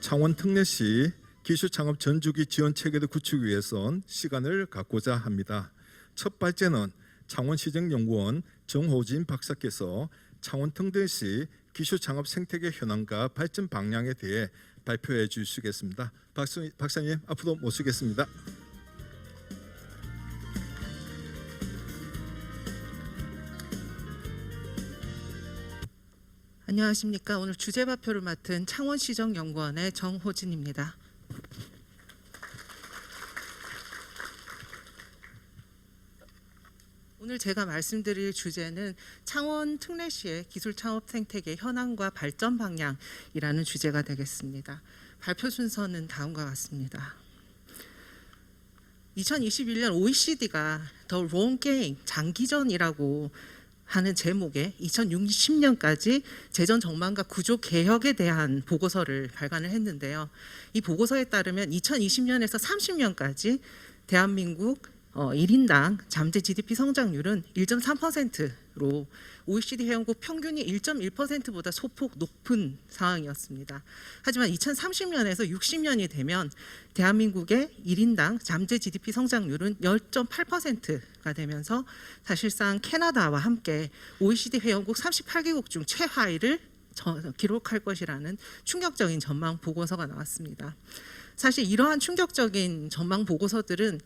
창원 특례시 기술창업 전주기 지원 체계를 구축하기 위해선 시간을 갖고자 합니다. 첫 발제는 창원시정연구원 정호진 박사께서 창원 특례시 기술창업 생태계 현황과 발전 방향에 대해 발표해 주시겠습니다. 박사님 앞으로 모시겠습니다. 안녕하십니까. 오늘 주제 발표를 맡은 창원시정연구원의 정호진입니다. 오늘 제가 말씀드릴 주제는 창원 특례시의 기술창업 생태계 현황과 발전 방향이라는 주제가 되겠습니다. 발표 순서는 다음과 같습니다. 2021년 OECD가 The Long Game 장기전이라고 하는 제목의 2060년까지 재정 전망과 구조 개혁에 대한 보고서를 발간을 했는데요. 이 보고서에 따르면 2020년에서 30년까지 대한민국 1인당 잠재 GDP 성장률은 1.3%로 OECD 회원국 평균이 1.1%보다 소폭 높은 상황이었습니다. 하지만 2030년에서 60년이 되면 대한민국의 1인당 잠재 GDP 성장률은 10.8%가 되면서 사실상 캐나다와 함께 OECD 회원국 38개국 중 최하위를 기록할 것이라는 충격적인 전망 보고서가 나왔습니다. 사실 이러한 충격적인 전망 보고서들은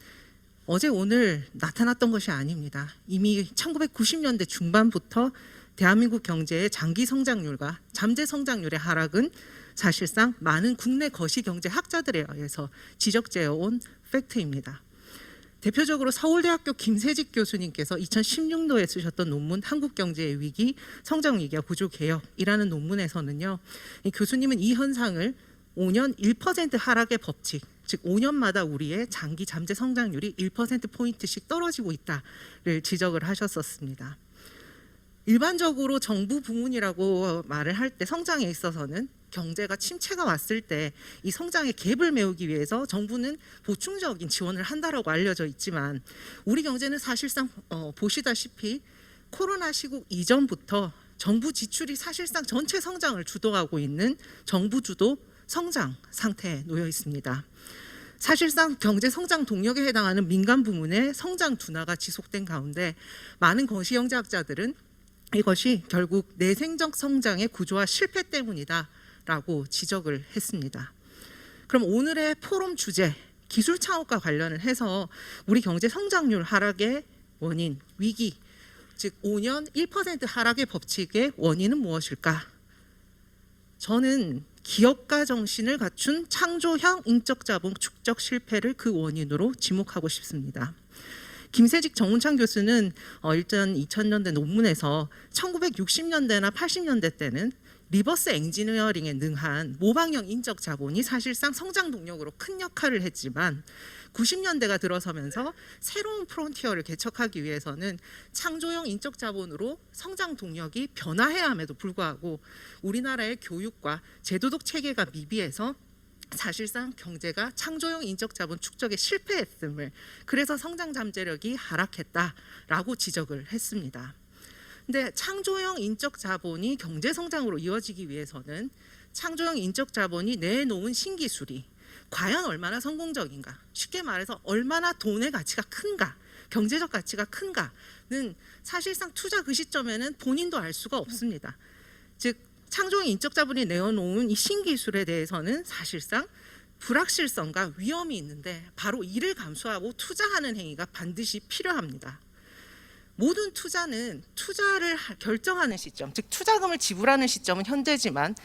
어제 오늘 나타났던 것이 아닙니다. 이미 1990년대 중반부터 대한민국 경제의 장기 성장률과 잠재 성장률의 하락은 사실상 많은 국내 거시경제 학자들에 의해서 지적되어 온 팩트입니다. 대표적으로 서울대학교 김세직 교수님께서 2016년도에 쓰셨던 논문 한국경제의 위기, 성장위기와 구조개혁이라는 논문에서는요. 이 교수님은 이 현상을 5년 1% 하락의 법칙, 즉 5년마다 우리의 장기 잠재 성장률이 1%포인트씩 떨어지고 있다를 지적을 하셨었습니다. 일반적으로 정부 부문이라고 말을 할 때 성장에 있어서는 경제가 침체가 왔을 때 이 성장의 갭을 메우기 위해서 정부는 보충적인 지원을 한다라고 알려져 있지만 우리 경제는 사실상 보시다시피 코로나 시국 이전부터 정부 지출이 사실상 전체 성장을 주도하고 있는 정부 주도 성장 상태에 놓여 있습니다. 사실상 경제 성장 동력에 해당하는 민간 부문의 성장 둔화가 지속된 가운데 많은 거시경제학자들은 이것이 결국 내생적 성장의 구조화 실패 때문이다라고 지적을 했습니다. 그럼 오늘의 포럼 주제 기술 창업과 관련을 해서 우리 경제 성장률 하락의 원인, 위기, 즉 5년 1% 하락의 법칙의 원인은 무엇일까? 저는 기업가 정신을 갖춘 창조형 인적 자본 축적 실패를 그 원인으로 지목하고 싶습니다. 김세직 정운창 교수는 일단 2000년대 논문에서 1960년대나 80년대 때는 리버스 엔지니어링에 능한 모방형 인적 자본이 사실상 성장 동력으로 큰 역할을 했지만 90년대가 들어서면서 새로운 프론티어를 개척하기 위해서는 창조형 인적 자본으로 성장 동력이 변화해야 함에도 불구하고 우리나라의 교육과 제도적 체계가 미비해서 사실상 경제가 창조형 인적 자본 축적에 실패했음을, 그래서 성장 잠재력이 하락했다라고 지적을 했습니다. 근데 창조형 인적 자본이 경제 성장으로 이어지기 위해서는 창조형 인적 자본이 내놓은 신기술이 과연 얼마나 성공적인가, 쉽게 말해서 얼마나 돈의 가치가 큰가, 경제적 가치가 큰가는 사실상 투자 그 시점에는 본인도 알 수가 없습니다. 즉 창조형 인적 자본이 내어놓은 이 신기술에 대해서는 사실상 불확실성과 위험이 있는데 바로 이를 감수하고 투자하는 행위가 반드시 필요합니다. 모든 투자는 투자를 결정하는 시점, 즉 투자금을 지불하는 시점은 현재지만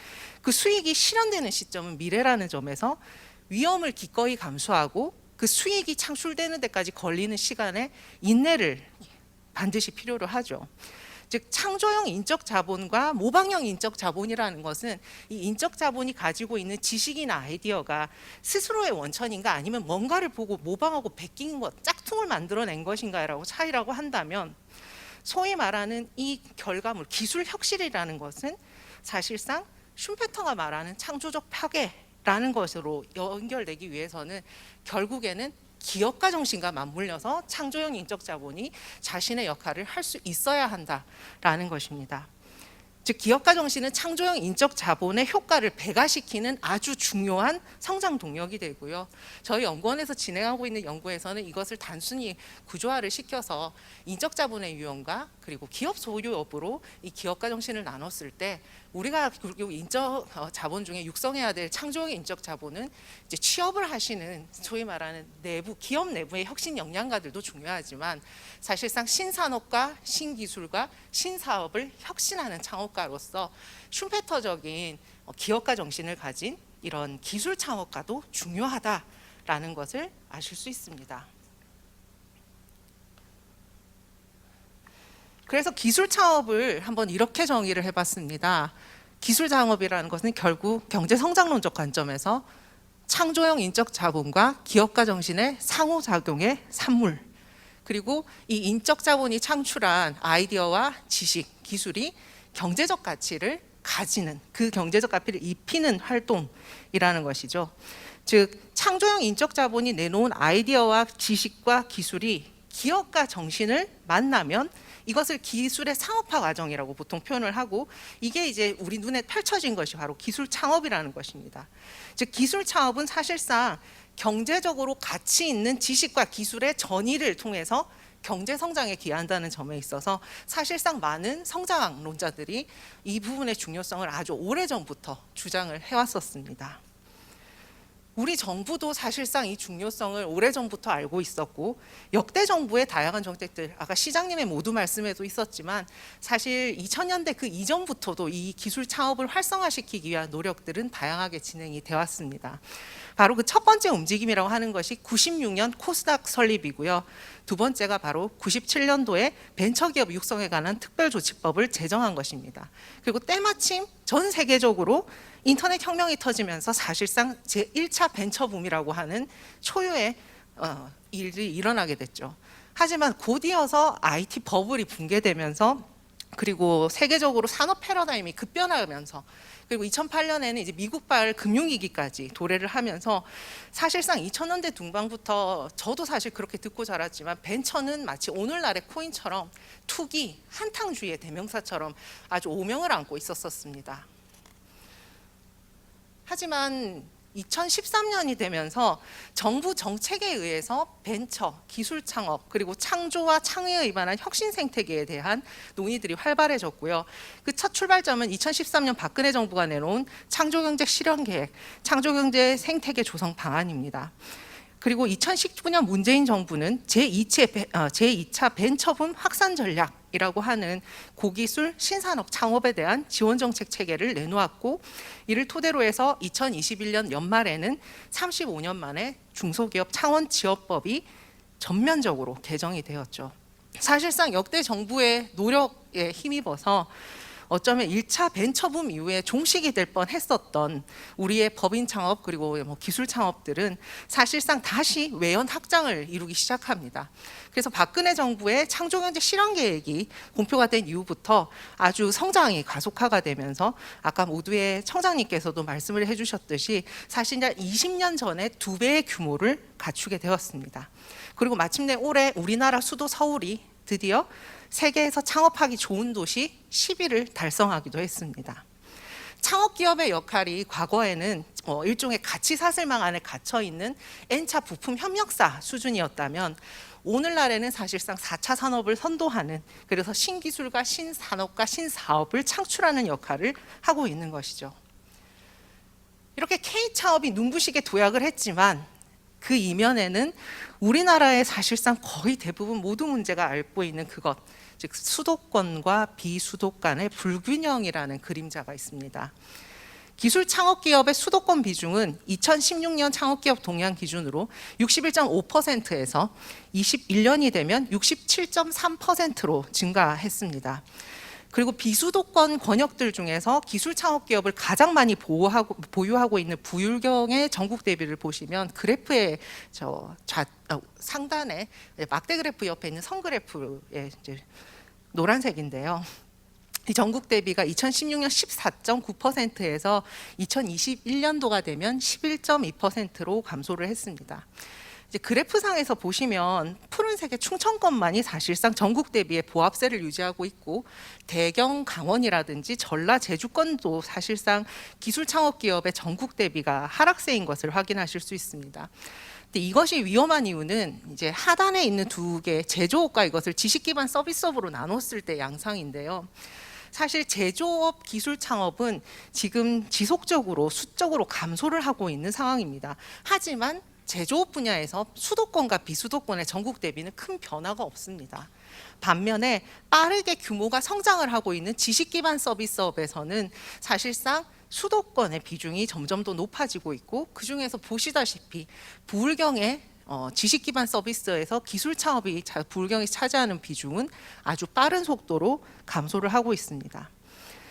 그 수익이 실현되는 시점은 미래라는 점에서 위험을 기꺼이 감수하고 그 수익이 창출되는 데까지 걸리는 시간에 인내를 반드시 필요로 하죠. 즉 창조형 인적 자본과 모방형 인적 자본이라는 것은 이 인적 자본이 가지고 있는 지식이나 아이디어가 스스로의 원천인가 아니면 뭔가를 보고 모방하고 베낀 것, 짝퉁을 만들어낸 것인가라고 차이라고 한다면, 소위 말하는 이 결과물 기술 혁신이라는 것은 사실상 슈페터가 말하는 창조적 파괴라는 것으로 연결되기 위해서는 결국에는 기업가 정신과 맞물려서 창조형 인적 자본이 자신의 역할을 할 수 있어야 한다라는 것입니다. 즉 기업가 정신은 창조형 인적 자본의 효과를 배가시키는 아주 중요한 성장 동력이 되고요. 저희 연구원에서 진행하고 있는 연구에서는 이것을 단순히 구조화를 시켜서 인적 자본의 유형과 그리고 기업 소유 여부로 이 기업가 정신을 나눴을 때 우리가 그리고 인적 자본 중에 육성해야 될 창조형 인적 자본은 이제 취업을 하시는 소위 말하는 내부 기업 내부의 혁신 역량가들도 중요하지만 사실상 신산업과 신기술과 신사업을 혁신하는 창업가로서 슈페터적인 기업가 정신을 가진 이런 기술 창업가도 중요하다라는 것을 아실 수 있습니다. 그래서 기술 창업을 한번 이렇게 정의를 해봤습니다. 기술 창업이라는 것은 결국 경제 성장론적 관점에서 창조형 인적 자본과 기업가 정신의 상호작용의 산물, 그리고 이 인적 자본이 창출한 아이디어와 지식, 기술이 경제적 가치를 가지는, 그 경제적 가치를 입히는 활동이라는 것이죠. 즉 창조형 인적 자본이 내놓은 아이디어와 지식과 기술이 기업가 정신을 만나면 이것을 기술의 상업화 과정이라고 보통 표현을 하고, 이게 이제 우리 눈에 펼쳐진 것이 바로 기술 창업이라는 것입니다. 즉 기술 창업은 사실상 경제적으로 가치 있는 지식과 기술의 전이를 통해서 경제 성장에 기여한다는 점에 있어서 사실상 많은 성장론자들이 이 부분의 중요성을 아주 오래전부터 주장을 해왔었습니다. 우리 정부도 사실상 이 중요성을 오래전부터 알고 있었고, 역대 정부의 다양한 정책들, 아까 시장님의 모두 말씀에도 있었지만 사실 2000년대 그 이전부터도 이 기술 창업을 활성화시키기 위한 노력들은 다양하게 진행이 되어 왔습니다. 바로 그 첫 번째 움직임이라고 하는 것이 96년 코스닥 설립이고요. 두 번째가 바로 97년도에 벤처기업 육성에 관한 특별조치법을 제정한 것입니다. 그리고 때마침 전 세계적으로 인터넷 혁명이 터지면서 사실상 제1차 벤처붐이라고 하는 초유의 일이 일어나게 됐죠. 하지만 곧이어서 IT 버블이 붕괴되면서, 그리고 세계적으로 산업 패러다임이 급변하면서, 그리고 2008년에는 이제 미국발 금융위기까지 도래를 하면서 사실상 2000년대 중반부터 저도 사실 그렇게 듣고 자랐지만 벤처는 마치 오늘날의 코인처럼 투기, 한탕주의의 대명사처럼 아주 오명을 안고 있었습니다. 하지만 2013년이 되면서 정부 정책에 의해서 벤처, 기술 창업, 그리고 창조와 창의에 기반한 혁신 생태계에 대한 논의들이 활발해졌고요. 그 첫 출발점은 2013년 박근혜 정부가 내놓은 창조경제 실현계획, 창조경제 생태계 조성 방안입니다. 그리고 2019년 문재인 정부는 제2차 벤처붐 확산 전략이라고 하는 고기술 신산업 창업에 대한 지원 정책 체계를 내놓았고, 이를 토대로 해서 2021년 연말에는 35년 만에 중소기업 창원 지원법이 전면적으로 개정이 되었죠. 사실상 역대 정부의 노력에 힘입어서 어쩌면 1차 벤처붐 이후에 종식이 될 뻔했었던 우리의 법인 창업 그리고 기술 창업들은 사실상 다시 외연 확장을 이루기 시작합니다. 그래서 박근혜 정부의 창조경제 실현계획이 공표가 된 이후부터 아주 성장이 가속화가 되면서 아까 모두의 청장님께서도 말씀을 해주셨듯이 사실 20년 전에 2배의 규모를 갖추게 되었습니다. 그리고 마침내 올해 우리나라 수도 서울이 드디어 세계에서 창업하기 좋은 도시 10위를 달성하기도 했습니다. 창업기업의 역할이 과거에는 일종의 가치 사슬망 안에 갇혀있는 N차 부품 협력사 수준이었다면 오늘날에는 사실상 4차 산업을 선도하는, 그래서 신기술과 신산업과 신사업을 창출하는 역할을 하고 있는 것이죠. 이렇게 K차업이 눈부시게 도약을 했지만 그 이면에는 우리나라의 사실상 거의 대부분 모든 문제가 앓고 있는 그것, 즉 수도권과 비수도 간의 불균형이라는 그림자가 있습니다. 기술 창업기업의 수도권 비중은 2016년 창업기업 동향 기준으로 61.5%에서 21년이 되면 67.3%로 증가했습니다. 그리고 비수도권 권역들 중에서 기술 창업 기업을 가장 많이 보유하고 있는 부율경의 전국 대비를 보시면 그래프의 상단에 막대 그래프 옆에 있는 선 그래프의 노란색인데요. 이 전국 대비가 2016년 14.9%에서 2021년도가 되면 11.2%로 감소를 했습니다. 이제 그래프상에서 보시면 푸른색의 충청권만이 사실상 전국 대비의 보합세를 유지하고 있고, 대경, 강원이라든지 전라, 제주권도 사실상 기술 창업 기업의 전국 대비가 하락세인 것을 확인하실 수 있습니다. 근데 이것이 위험한 이유는 이제 하단에 있는 두 개, 제조업과 이것을 지식 기반 서비스업으로 나눴을 때 양상인데요. 사실 제조업 기술 창업은 지금 지속적으로 수적으로 감소를 하고 있는 상황입니다. 하지만 제조업 분야에서 수도권과 비수도권의 전국 대비는 큰 변화가 없습니다. 반면에 빠르게 규모가 성장을 하고 있는 지식 기반 서비스업에서는 사실상 수도권의 비중이 점점 더 높아지고 있고, 그중에서 보시다시피 부울경의 지식 기반 서비스에서 기술 창업이 부울경이 차지하는 비중은 아주 빠른 속도로 감소를 하고 있습니다.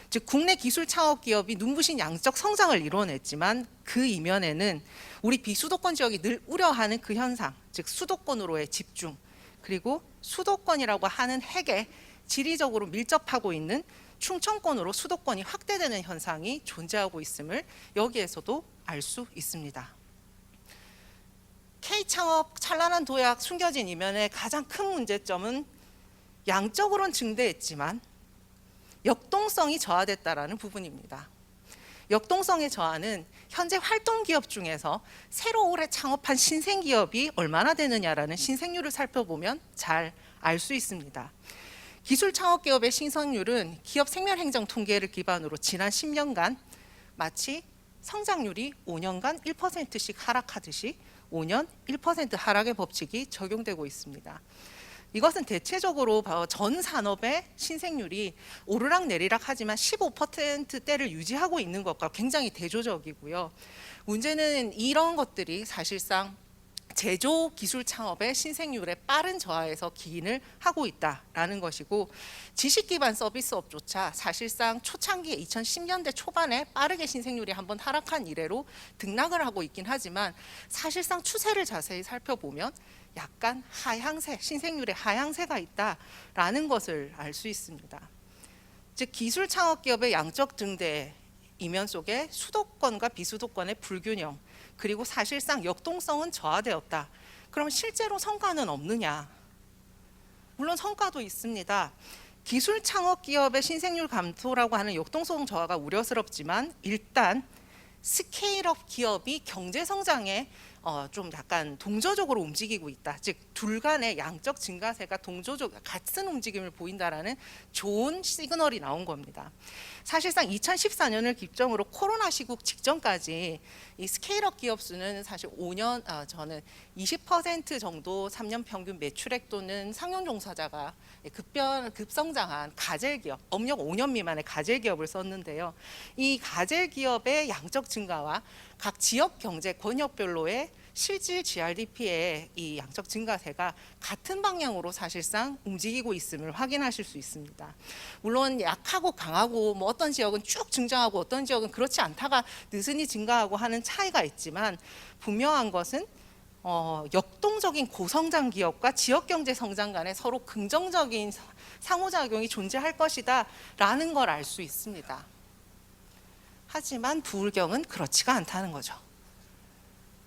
즉 국내 기술 창업 기업이 눈부신 양적 성장을 이뤄냈지만 그 이면에는 우리 비수도권 지역이 늘 우려하는 그 현상, 즉 수도권으로의 집중, 그리고 수도권이라고 하는 핵에 지리적으로 밀접하고 있는 충청권으로 수도권이 확대되는 현상이 존재하고 있음을 여기에서도 알 수 있습니다. K창업 찬란한 도약 숨겨진 이면의 가장 큰 문제점은 양적으로는 증대했지만 역동성이 저하됐다라는 부분입니다. 역동성의 저하는 현재 활동 기업 중에서 새로 올해 창업한 신생 기업이 얼마나 되느냐라는 신생률을 살펴보면 잘 알 수 있습니다. 기술 창업 기업의 신성률은 기업 생멸 행정 통계를 기반으로 지난 10년간 마치 성장률이 5년간 1%씩 하락하듯이 5년 1% 하락의 법칙이 적용되고 있습니다. 이것은 대체적으로 전 산업의 신생률이 오르락 내리락 하지만 15%대를 유지하고 있는 것과 굉장히 대조적이고요. 문제는 이런 것들이 사실상 제조 기술 창업의 신생률의 빠른 저하에서 기인을 하고 있다라는 것이고, 지식 기반 서비스업조차 사실상 초창기에 2010년대 초반에 빠르게 신생률이 한번 하락한 이래로 등락을 하고 있긴 하지만 사실상 추세를 자세히 살펴보면 약간 하향세, 신생률의 하향세가 있다라는 것을 알 수 있습니다. 즉 기술 창업 기업의 양적 증대 이면 속에 수도권과 비수도권의 불균형, 그리고 사실상 역동성은 저하되었다. 그럼 실제로 성과는 없느냐? 물론 성과도 있습니다. 기술 창업 기업의 신생률 감소라고 하는 역동성 저하가 우려스럽지만 일단 스케일업 기업이 경제 성장에 좀 약간 동조적으로 움직이고 있다. 즉 둘 간의 양적 증가세가 동조적 같은 움직임을 보인다라는 좋은 시그널이 나온 겁니다. 사실상 2014년을 기점으로 코로나 시국 직전까지 이 스케일업 기업 수는 사실 5년 저는 20% 정도 3년 평균 매출액 또는 상용 종사자가 급성장한 가젤 기업, 업력 5년 미만의 가젤 기업을 썼는데요. 이 가젤 기업의 양적 증가와 각 지역 경제 권역별로의 실질 GRDP의 이 양적 증가세가 같은 방향으로 사실상 움직이고 있음을 확인하실 수 있습니다. 물론 약하고 강하고 뭐 어떤 지역은 쭉 증가하고 어떤 지역은 그렇지 않다가 느슨히 증가하고 하는 차이가 있지만 분명한 것은 역동적인 고성장 기업과 지역 경제 성장 간에 서로 긍정적인 상호작용이 존재할 것이다 라는 걸 알 수 있습니다. 하지만 부울경은 그렇지가 않다는 거죠.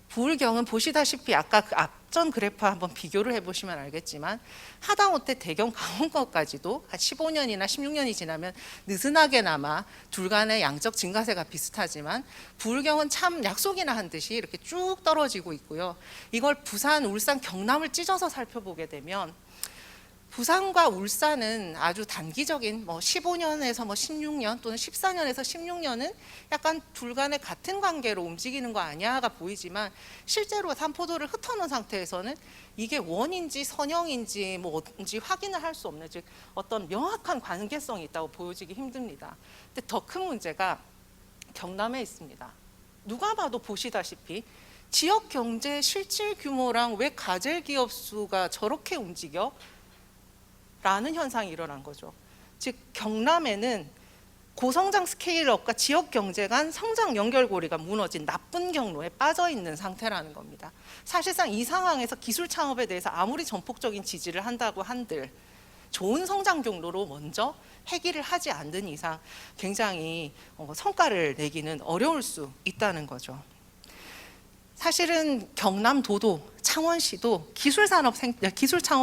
부울경은 보시다시피 아까 그 앞전 그래프 한번 비교를 해보시면 알겠지만 하다못해 대경 강원권까지도 한 15년이나 16년이 지나면 느슨하게나마 둘 간의 양적 증가세가 비슷하지만 부울경은 참 약속이나 한 듯이 이렇게 쭉 떨어지고 있고요. 이걸 부산, 울산, 경남을 찢어서 살펴보게 되면 부산과 울산은 아주 단기적인 15년에서 16년 또는 14년에서 16년은 약간 둘 간의 같은 관계로 움직이는 거 아니야가 보이지만 실제로 산포도를 흩어놓은 상태에서는 이게 원인지 선형인지 뭔지 확인을 할 수 없는, 즉 어떤 명확한 관계성이 있다고 보여지기 힘듭니다. 근데 더 큰 문제가 경남에 있습니다. 누가 봐도 보시다시피 지역 경제 실질 규모랑 왜 가젤 기업 수가 저렇게 움직여? 라는 현상이 일어난 거죠. 즉 경남에는 고성장 스케일업과 지역 경제 간 성장 연결고리가 무너진 나쁜 경로에 빠져 있는 상태라는 겁니다. 사실상 이 상황에서 기술 창업에 대해서 아무리 전폭적인 지지를 한다고 한들 좋은 성장 경로로 먼저 해기를 하지 않는 이상 굉장히 성과를 내기는 어려울 수 있다는 거죠. 사실은 경남도도 창원시도 기술 창업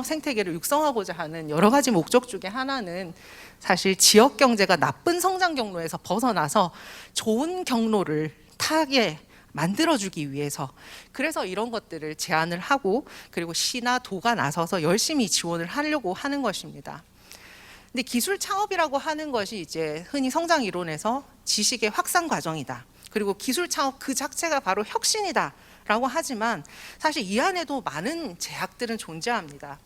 생태계를 육성하고자 하는 여러 가지 목적 중에 하나는 사실 지역 경제가 나쁜 성장 경로에서 벗어나서 좋은 경로를 타게 만들어주기 위해서, 그래서 이런 것들을 제안을 하고 그리고 시나 도가 나서서 열심히 지원을 하려고 하는 것입니다. 근데 기술 창업이라고 하는 것이 이제 흔히 성장 이론에서 지식의 확산 과정이다, 그리고 기술 창업 그 자체가 바로 혁신이다라고 하지만 사실 이 안에도 많은 제약들은 존재합니다.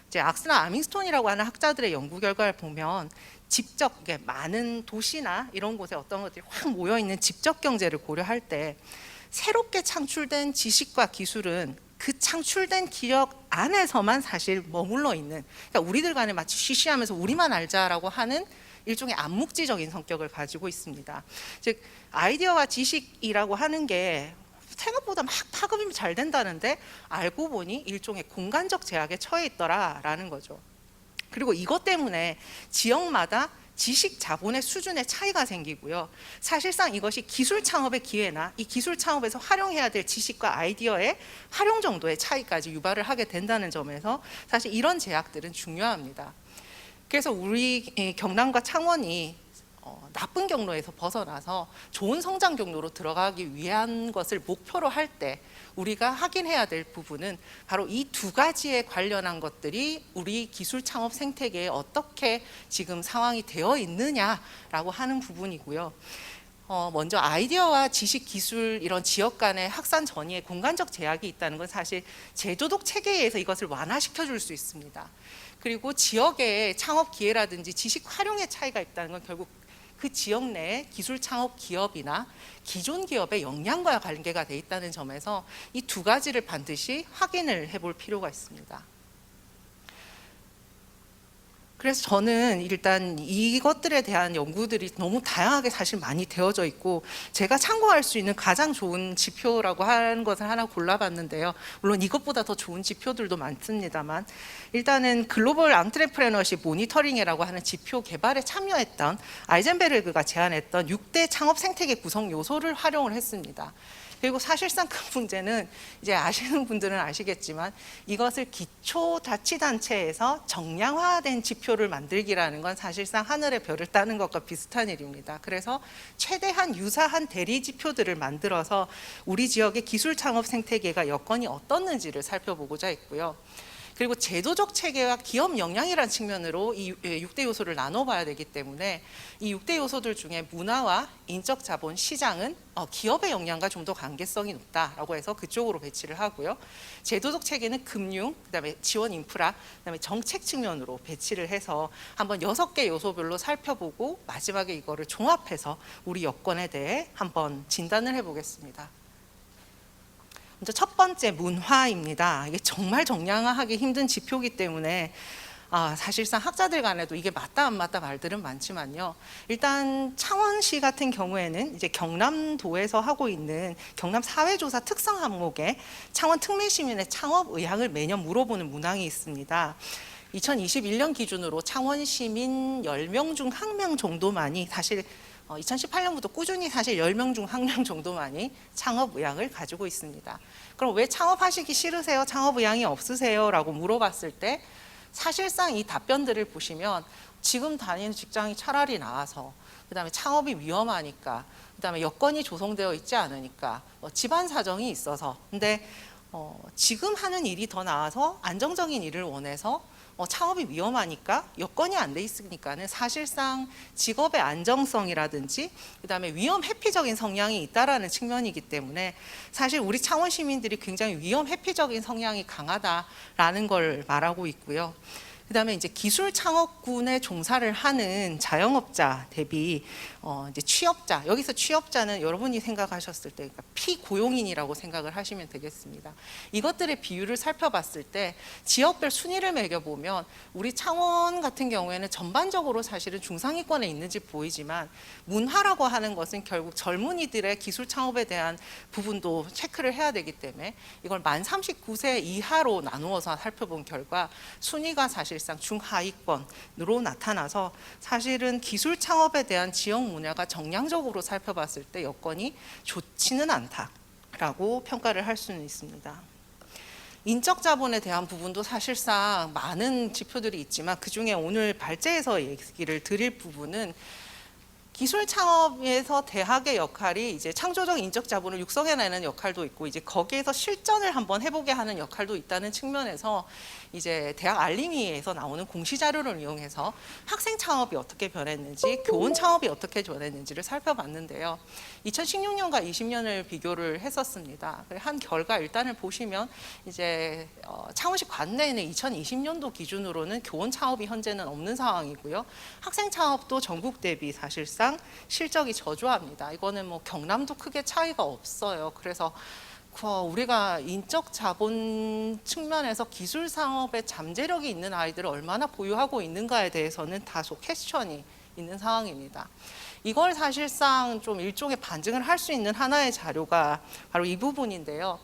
이제 악스나 아밍스톤이라고 하는 학자들의 연구 결과를 보면 직접 많은 도시나 이런 곳에 어떤 것들이 확 모여 있는 직접 경제를 고려할 때 새롭게 창출된 지식과 기술은 그 창출된 기업 안에서만 사실 머물러 있는, 그러니까 우리들 간에 마치 쉬쉬하면서 우리만 알자라고 하는 일종의 암묵지적인 성격을 가지고 있습니다. 즉 아이디어와 지식이라고 하는 게 생각보다 막 파급이 잘 된다는데 알고 보니 일종의 공간적 제약에 처해 있더라라는 거죠. 그리고 이것 때문에 지역마다 지식 자본의 수준의 차이가 생기고요. 사실상 이것이 기술 창업의 기회나 이 기술 창업에서 활용해야 될 지식과 아이디어의 활용 정도의 차이까지 유발을 하게 된다는 점에서 사실 이런 제약들은 중요합니다. 그래서 우리 경남과 창원이 나쁜 경로에서 벗어나서 좋은 성장 경로로 들어가기 위한 것을 목표로 할 때 우리가 확인해야 될 부분은 바로 이 두 가지에 관련한 것들이 우리 기술 창업 생태계에 어떻게 지금 상황이 되어 있느냐라고 하는 부분이고요. 먼저 아이디어와 지식, 기술 이런 지역 간의 확산 전이에 공간적 제약이 있다는 건 사실 제도적 체계에 의해서 이것을 완화시켜 줄 수 있습니다. 그리고 지역의 창업 기회라든지 지식 활용의 차이가 있다는 건 결국 그 지역 내에 기술 창업 기업이나 기존 기업의 역량과 관계가 돼 있다는 점에서 이 두 가지를 반드시 확인을 해볼 필요가 있습니다. 그래서 저는 일단 이것들에 대한 연구들이 너무 다양하게 사실 많이 되어져 있고 제가 참고할 수 있는 가장 좋은 지표라고 하는 것을 하나 골라봤는데요. 물론 이것보다 더 좋은 지표들도 많습니다만 일단은 글로벌 앙트레프레너십 모니터링이라고 하는 지표 개발에 참여했던 아이젠베르그가 제안했던 6대 창업 생태계 구성 요소를 활용을 했습니다. 그리고 사실상 그 문제는 이제 아시는 분들은 아시겠지만 이것을 기초자치단체에서 정량화된 지표를 만들기라는 건 사실상 하늘의 별을 따는 것과 비슷한 일입니다. 그래서 최대한 유사한 대리 지표들을 만들어서 우리 지역의 기술 창업 생태계가 여건이 어떻는지를 살펴보고자 했고요. 그리고 제도적 체계와 기업 역량이라는 측면으로 이 6대 요소를 나눠봐야 되기 때문에 이 6대 요소들 중에 문화와 인적 자본, 시장은 기업의 역량과 좀 더 관계성이 높다라고 해서 그쪽으로 배치를 하고요. 제도적 체계는 금융, 그다음에 지원 인프라, 그다음에 정책 측면으로 배치를 해서 한번 6개 요소별로 살펴보고 마지막에 이거를 종합해서 우리 여건에 대해 한번 진단을 해보겠습니다. 먼저 첫 번째 문화입니다. 이게 정말 정량화하기 힘든 지표이기 때문에 사실상 학자들 간에도 이게 맞다 안 맞다 말들은 많지만요. 일단 창원시 같은 경우에는 이제 경남도에서 하고 있는 경남 사회조사 특성 항목에 창원 특례 시민의 창업 의향을 매년 물어보는 문항이 있습니다. 2021년 기준으로 창원 시민 10명 중 1명 정도만이 사실 2018년부터 꾸준히 사실 10명 중 1명 정도만이 창업 의향을 가지고 있습니다. 그럼 왜 창업하시기 싫으세요? 창업 의향이 없으세요? 라고 물어봤을 때 사실상 이 답변들을 보시면 지금 다니는 직장이 차라리 나아서, 그 다음에 창업이 위험하니까, 그 다음에 여건이 조성되어 있지 않으니까, 집안 사정이 있어서, 근데 지금 하는 일이 더 나아서 안정적인 일을 원해서 창업이 위험하니까 여건이 안 돼 있으니까는 사실상 직업의 안정성이라든지 그다음에 위험 회피적인 성향이 있다라는 측면이기 때문에 사실 우리 창원 시민들이 굉장히 위험 회피적인 성향이 강하다라는 걸 말하고 있고요. 그다음에 이제 기술 창업군에 종사를 하는 자영업자 대비 이제 취업자, 여기서 취업자는 여러분이 생각하셨을 때 그러니까 피고용인이라고 생각을 하시면 되겠습니다. 이것들의 비율을 살펴봤을 때 지역별 순위를 매겨보면 우리 창원 같은 경우에는 전반적으로 사실은 중상위권에 있는지 보이지만 문화라고 하는 것은 결국 젊은이들의 기술 창업에 대한 부분도 체크를 해야 되기 때문에 이걸 만 39세 이하로 나누어서 살펴본 결과 순위가 사실상 중하위권으로 나타나서 사실은 기술 창업에 대한 지역 문화가 정량적으로 살펴봤을 때 여건이 좋지는 않다. 라고 평가를 할 수는 있습니다. 인적 자본에 대한 부분도 사실상 많은 지표들이 있지만 그중에 오늘 발제해서 얘기를 드릴 부분은 기술 창업에서 대학의 역할이 이제 창조적 인적 자본을 육성해내는 역할도 있고 이제 거기에서 실전을 한번 해보게 하는 역할도 있다는 측면에서 이제 대학 알림위에서 나오는 공시 자료를 이용해서 학생 창업이 어떻게 변했는지, 교원 창업이 어떻게 변했는지를 살펴봤는데요. 2016년과 20년을 비교를 했었습니다. 한 결과 일단을 보시면 이제 창원시 관내에는 2020년도 기준으로는 교원 창업이 현재는 없는 상황이고요. 학생 창업도 전국 대비 사실상 실적이 저조합니다. 이거는 뭐 경남도 크게 차이가 없어요. 그래서 우리가 인적 자본 측면에서 기술 상업에 잠재력이 있는 아이들을 얼마나 보유하고 있는가에 대해서는 다소 퀘스천이 있는 상황입니다. 이걸 사실상 좀 일종의 반증을 할 수 있는 하나의 자료가 바로 이 부분인데요.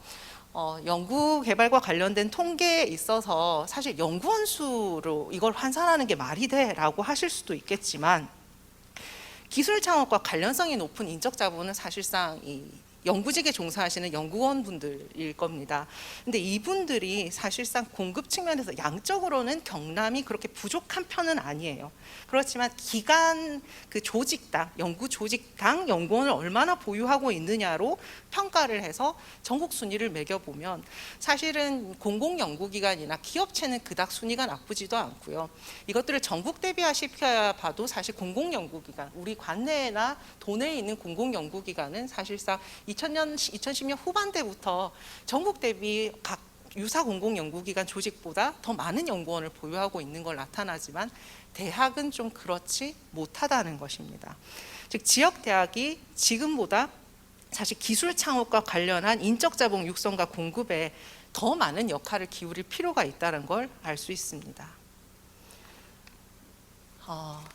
연구 개발과 관련된 통계에 있어서 사실 연구원 수로 이걸 환산하는 게 말이 돼라고 하실 수도 있겠지만 기술 창업과 관련성이 높은 인적 자본은 사실상 이 연구직에 종사하시는 연구원분들일 겁니다. 근데 이분들이 사실상 공급 측면에서 양적으로는 경남이 그렇게 부족한 편은 아니에요. 그렇지만 기관 그 조직당, 연구 조직당 연구원을 얼마나 보유하고 있느냐로 평가를 해서 전국 순위를 매겨보면 사실은 공공연구기관이나 기업체는 그닥 순위가 나쁘지도 않고요. 이것들을 전국 대비하시켜 봐도 사실 공공연구기관, 우리 관내나 도내에 있는 공공연구기관은 사실상 2010년 후반대부터 전국 대비 각 유사 공공연구기관 조직보다 더 많은 연구원을 보유하고 있는 걸 나타나지만 대학은 좀 그렇지 못하다는 것입니다. 즉 지역 대학이 지금보다 사실 기술 창업과 관련한 인적 자본 육성과 공급에 더 많은 역할을 기울일 필요가 있다는 걸 알 수 있습니다.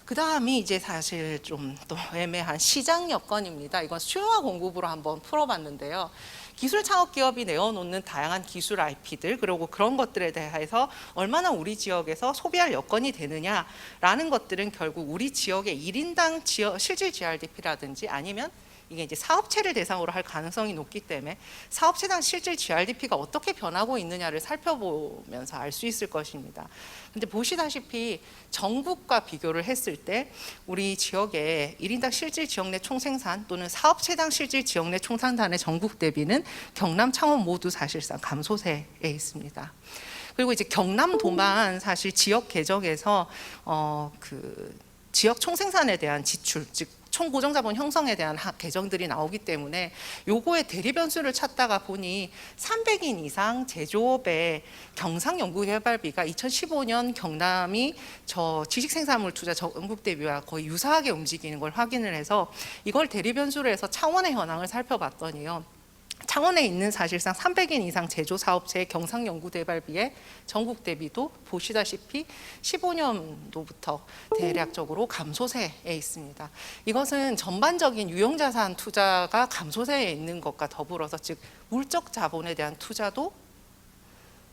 그 다음이 이제 사실 좀 또 애매한 시장 여건입니다. 이건 수요와 공급으로 한번 풀어봤는데요. 기술 창업 기업이 내어놓는 다양한 기술 IP들 그리고 그런 것들에 대해서 얼마나 우리 지역에서 소비할 여건이 되느냐라는 것들은 결국 우리 지역의 1인당 실질 GRDP라든지 아니면 이게 이제 사업체를 대상으로 할 가능성이 높기 때문에 사업체당 실질 GRDP가 어떻게 변하고 있느냐를 살펴보면서 알 수 있을 것입니다. 근데 보시다시피 전국과 비교를 했을 때 우리 지역의 1인당 실질 지역 내 총생산 또는 사업체당 실질 지역 내 총생산의 전국 대비는 경남, 창원 모두 사실상 감소세에 있습니다. 그리고 이제 경남도만 사실 지역 계정에서 그 지역 총생산에 대한 지출, 즉 총고정자본 형성에 대한 계정들이 나오기 때문에 요거의 대리 변수를 찾다가 보니 300인 이상 제조업의 경상연구개발비가 2015년 경남이 저 지식생산물 투자 전국 대비와 거의 유사하게 움직이는 걸 확인을 해서 이걸 대리 변수로 해서 창원의 현황을 살펴봤더니요. 창원에 있는 사실상 300인 이상 제조사업체의 경상연구개발비의 전국 대비도 보시다시피 15년도부터 대략적으로 감소세에 있습니다. 이것은 전반적인 유형자산 투자가 감소세에 있는 것과 더불어서 즉 물적 자본에 대한 투자도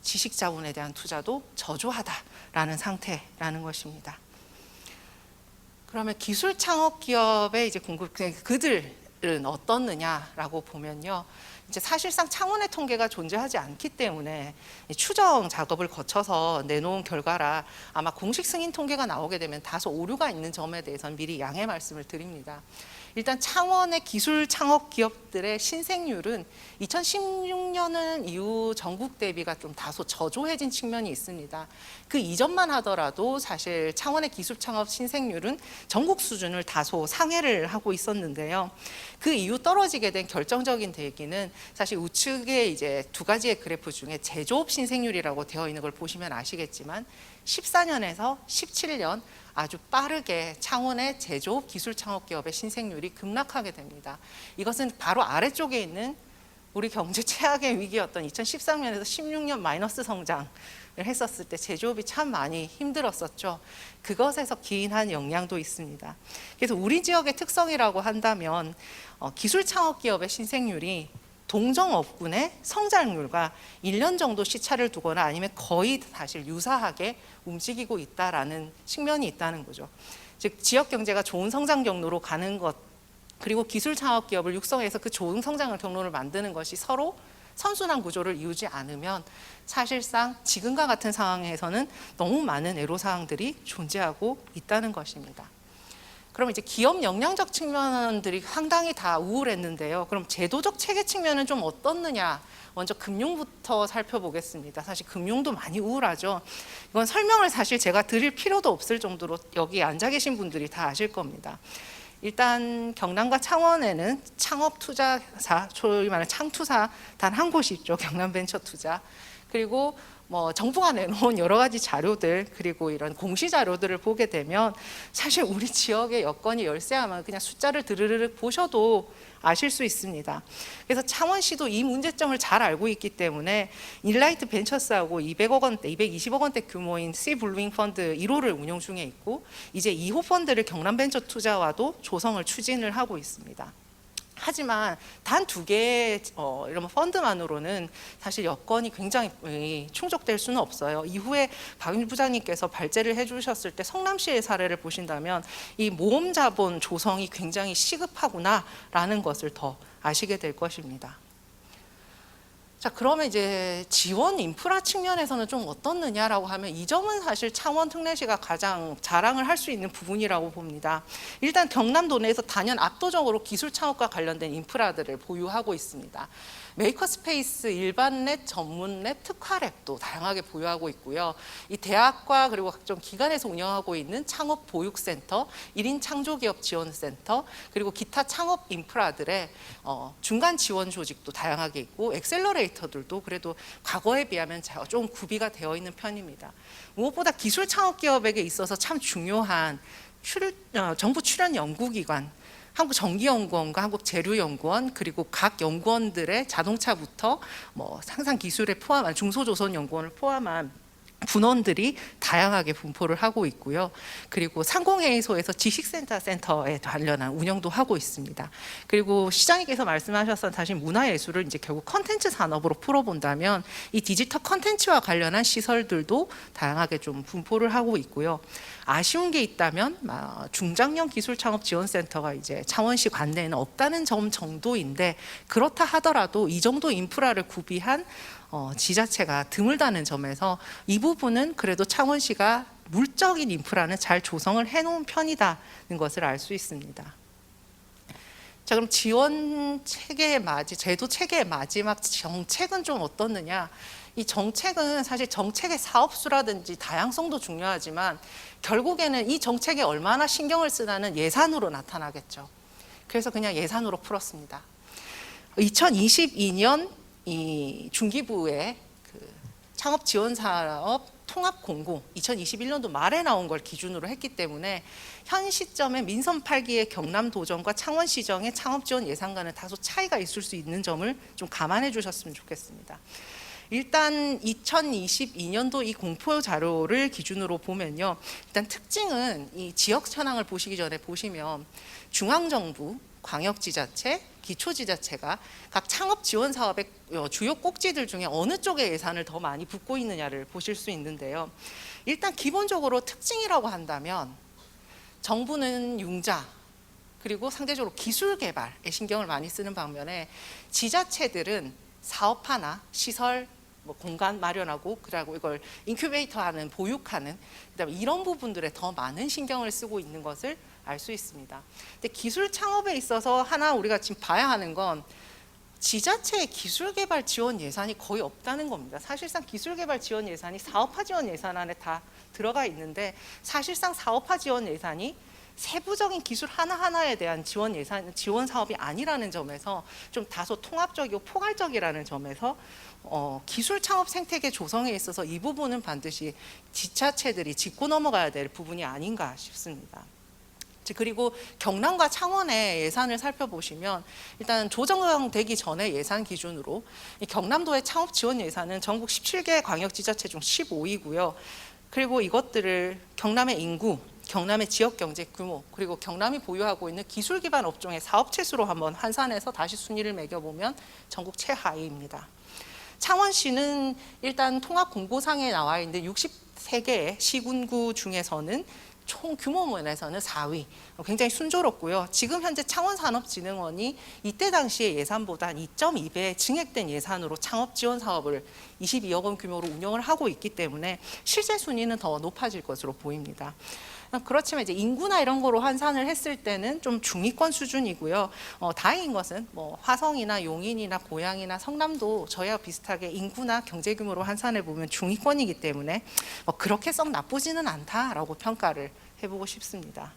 지식 자본에 대한 투자도 저조하다라는 상태라는 것입니다. 그러면 기술 창업 기업의 이제 공급 그들은 어떻느냐라고 보면요. 이제 사실상 창원의 통계가 존재하지 않기 때문에 추정 작업을 거쳐서 내놓은 결과라 아마 공식 승인 통계가 나오게 되면 다소 오류가 있는 점에 대해서는 미리 양해 말씀을 드립니다. 일단 창원의 기술 창업 기업들의 신생률은 2016년은 이후 전국 대비가 좀 다소 저조해진 측면이 있습니다. 그 이전만 하더라도 사실 창원의 기술 창업 신생률은 전국 수준을 다소 상회를 하고 있었는데요. 그 이후 떨어지게 된 결정적인 계기는 사실 우측에 이제 두 가지의 그래프 중에 제조업 신생률이라고 되어 있는 걸 보시면 아시겠지만 14년에서 17년 아주 빠르게 창원의 제조업 기술 창업 기업의 신생률이 급락하게 됩니다. 이것은 바로 아래쪽에 있는 우리 경제 최악의 위기였던 2013년에서 16년 마이너스 성장을 했었을 때 제조업이 참 많이 힘들었었죠. 그것에서 기인한 영향도 있습니다. 그래서 우리 지역의 특성이라고 한다면 기술 창업 기업의 신생률이 동정업군의 성장률과 1년 정도 시차를 두거나 아니면 거의 사실 유사하게 움직이고 있다라는 측면이 있다는 거죠. 즉 지역 경제가 좋은 성장 경로로 가는 것 그리고 기술 창업 기업을 육성해서 그 좋은 성장을 경로를 만드는 것이 서로 선순환 구조를 이루지 않으면 사실상 지금과 같은 상황에서는 너무 많은 애로사항들이 존재하고 있다는 것입니다. 그럼 이제 기업 역량적 측면들이 상당히 다 우울했는데요. 그럼 제도적 체계 측면은 좀 어떻느냐? 먼저 금융부터 살펴보겠습니다. 사실 금융도 많이 우울하죠. 이건 설명을 사실 제가 드릴 필요도 없을 정도로 여기 앉아 계신 분들이 다 아실 겁니다. 일단 경남과 창원에는 창업투자사, 소위 말하는 창투사 단 한 곳이 있죠. 경남벤처투자. 그리고 뭐 정부가 내놓은 여러 가지 자료들, 그리고 이런 공시 자료들을 보게 되면 사실 우리 지역의 여건이 열세하면 그냥 숫자를 드르륵 보셔도 아실 수 있습니다. 그래서 창원시도 이 문제점을 잘 알고 있기 때문에 인라이트 벤처스하고 200억 원대, 220억 원대 규모인 C 블루잉 펀드 1호를 운영 중에 있고, 이제 2호 펀드를 경남벤처투자와도 조성을 추진을 하고 있습니다. 하지만 단 두 개의 이런 펀드만으로는 사실 여건이 굉장히 충족될 수는 없어요. 이후에 박윤주 부장님께서 발제를 해주셨을 때 성남시의 사례를 보신다면 이 모험 자본 조성이 굉장히 시급하구나라는 것을 더 아시게 될 것입니다. 자, 그러면 이제 지원 인프라 측면에서는 좀 어떻느냐라고 하면 이 점은 사실 창원 특례시가 가장 자랑을 할 수 있는 부분이라고 봅니다. 일단 경남도 내에서 단연 압도적으로 기술 창업과 관련된 인프라들을 보유하고 있습니다. 메이커스페이스, 일반랩, 전문랩, 특화랩도 다양하게 보유하고 있고요. 이 대학과 그리고 각종 기관에서 운영하고 있는 창업 보육센터, 1인 창조기업 지원센터, 그리고 기타 창업 인프라들의 중간 지원 조직도 다양하게 있고, 엑셀러레이터들도 그래도 과거에 비하면 좀 구비가 되어 있는 편입니다. 무엇보다 기술 창업 기업에게 있어서 참 중요한 정부 출연 연구기관, 한국전기연구원과 한국재료연구원, 그리고 각 연구원들의 자동차부터 뭐 상상기술에 포함한 중소조선연구원을 포함한 분원들이 다양하게 분포를 하고 있고요. 그리고 상공회의소에서 지식센터에 관련한 운영도 하고 있습니다. 그리고 시장님께서 말씀하셨던 사실 문화예술을 이제 결국 컨텐츠 산업으로 풀어본다면 이 디지털 컨텐츠와 관련한 시설들도 다양하게 좀 분포를 하고 있고요. 아쉬운 게 있다면 중장년 기술창업지원센터가 이제 창원시 관내에는 없다는 점 정도인데, 그렇다 하더라도 이 정도 인프라를 구비한 지자체가 드물다는 점에서 이 부분은 그래도 창원시가 물적인 인프라는 잘 조성을 해놓은 편이다는 것을 알 수 있습니다. 자, 그럼 지원 체계의 제도 체계의 마지막 정책은 좀 어떻느냐? 이 정책은 사실 정책의 사업수라든지 다양성도 중요하지만 결국에는 이 정책에 얼마나 신경을 쓰냐는 예산으로 나타나겠죠. 그래서 그냥 예산으로 풀었습니다. 2022년 이 중기부의 그 창업지원사업 통합공고 2021년도 말에 나온 걸 기준으로 했기 때문에 현 시점에 민선 8기의 경남도정과 창원시정의 창업지원 예산과는 다소 차이가 있을 수 있는 점을 좀 감안해 주셨으면 좋겠습니다. 일단 2022년도 이 공포 자료를 기준으로 보면요, 일단 특징은 이 지역 현황을 보시기 전에 보시면 중앙정부, 광역지자체, 기초지자체가 각 창업 지원 사업의 주요 꼭지들 중에 어느 쪽에 예산을 더 많이 붓고 있느냐를 보실 수 있는데요. 일단 기본적으로 특징이라고 한다면 정부는 융자, 그리고 상대적으로 기술 개발에 신경을 많이 쓰는 반면에 지자체들은 사업화나 시설, 공간 마련하고 그리고 이걸 인큐베이터하는, 보육하는, 그다음에 이런 부분들에 더 많은 신경을 쓰고 있는 것을 알 수 있습니다. 근데 기술 창업에 있어서 하나 우리가 지금 봐야 하는 건 지자체의 기술개발 지원 예산이 거의 없다는 겁니다. 사실상 기술개발 지원 예산이 사업화 지원 예산 안에 다 들어가 있는데, 사실상 사업화 지원 예산이 세부적인 기술 하나하나에 대한 지원 사업이 아니라는 점에서 좀 다소 통합적이고 포괄적이라는 점에서 기술 창업 생태계 조성에 있어서 이 부분은 반드시 지자체들이 짚고 넘어가야 될 부분이 아닌가 싶습니다. 그리고 경남과 창원의 예산을 살펴보시면 일단 조정되기 전에 예산 기준으로 이 경남도의 창업 지원 예산은 전국 17개 광역지자체 중 15위고요. 그리고 이것들을 경남의 인구, 경남의 지역 경제 규모, 그리고 경남이 보유하고 있는 기술 기반 업종의 사업체 수로 한번 환산해서 다시 순위를 매겨보면 전국 최하위입니다. 창원시는 일단 통합 공고상에 나와 있는 63개의 시군구 중에서는 총 규모면에서는 4위, 굉장히 순조롭고요. 지금 현재 창원산업진흥원이 이때 당시의 예산보다 한 2.2배 증액된 예산으로 창업 지원 사업을 22억 원 규모로 운영을 하고 있기 때문에 실제 순위는 더 높아질 것으로 보입니다. 그렇지만 이제 인구나 이런 거로 환산을 했을 때는 좀 중위권 수준이고요. 다행인 것은 뭐 화성이나 용인이나 고양이나 성남도 저희와 비슷하게 인구나 경제 규모로 환산해 보면 중위권이기 때문에 그렇게 썩 나쁘지는 않다라고 평가를 해보고 싶습니다.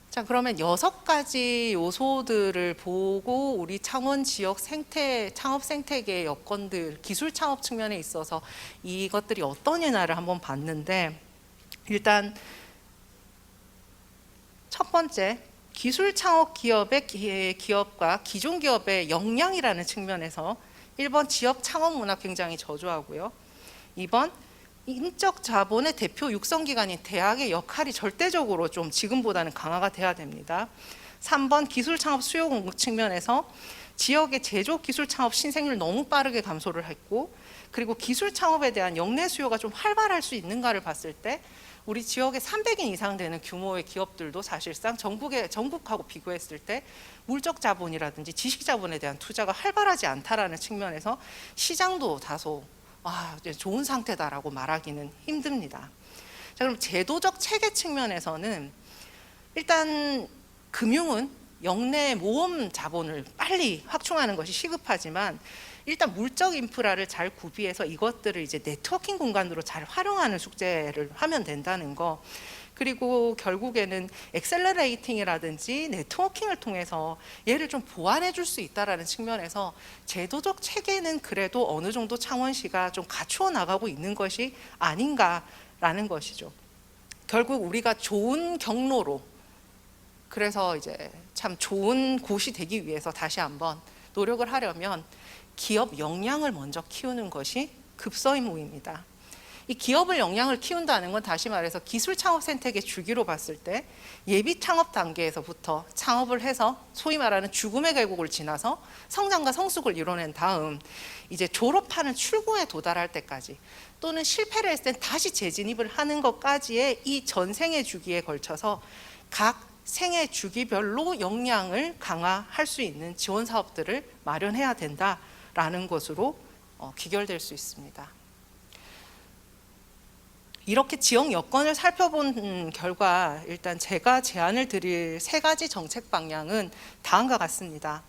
자, 그러면 6가지 요소들을 보고 우리 창원 지역 창업 생태계의 여건들, 기술 창업 측면에 있어서 이것들이 어떠냐를 한번 봤는데, 일단 첫 번째, 기술 창업 기업과 기존 기업의 역량이라는 측면에서 1번 지역 창업 문화 굉장히 저조하고요. 2번 인적 자본의 대표 육성 기관인 대학의 역할이 절대적으로 좀 지금보다는 강화가 돼야 됩니다. 3번 기술 창업 수요 공급 측면에서 지역의 제조 기술 창업 신생률 너무 빠르게 감소를 했고, 그리고 기술 창업에 대한 역내 수요가 좀 활발할 수 있는가를 봤을 때 우리 지역에 300인 이상 되는 규모의 기업들도 사실상 전국하고 비교했을 때 물적 자본이라든지 지식 자본에 대한 투자가 활발하지 않다라는 측면에서 시장도 다소 좋은 상태다라고 말하기는 힘듭니다. 자, 그럼 제도적 체계 측면에서는 일단 금융은 역내 모험 자본을 빨리 확충하는 것이 시급하지만, 일단 물적 인프라를 잘 구비해서 이것들을 이제 네트워킹 공간으로 잘 활용하는 숙제를 하면 된다는 거, 그리고 결국에는 엑셀러레이팅이라든지 네트워킹을 통해서 얘를 좀 보완해 줄 수 있다라는 측면에서 제도적 체계는 그래도 어느 정도 창원시가 좀 갖추어 나가고 있는 것이 아닌가라는 것이죠. 결국 우리가 좋은 경로로, 그래서 이제 참 좋은 곳이 되기 위해서 다시 한번 노력을 하려면 기업 역량을 먼저 키우는 것이 급서무입니다. 이 기업을 역량을 키운다는 건 다시 말해서 기술 창업 생태계 주기로 봤을 때 예비 창업 단계에서부터 창업을 해서 소위 말하는 죽음의 계곡을 지나서 성장과 성숙을 이뤄낸 다음 이제 졸업하는 출구에 도달할 때까지, 또는 실패를 했을 땐 다시 재진입을 하는 것까지의 이 전생의 주기에 걸쳐서 각 생애 주기별로 역량을 강화할 수 있는 지원 사업들을 마련해야 된다라는 것으로 귀결될 수 있습니다. 이렇게 지역 여건을 살펴본 결과 일단 제가 제안을 드릴 3가지 정책 방향은 다음과 같습니다.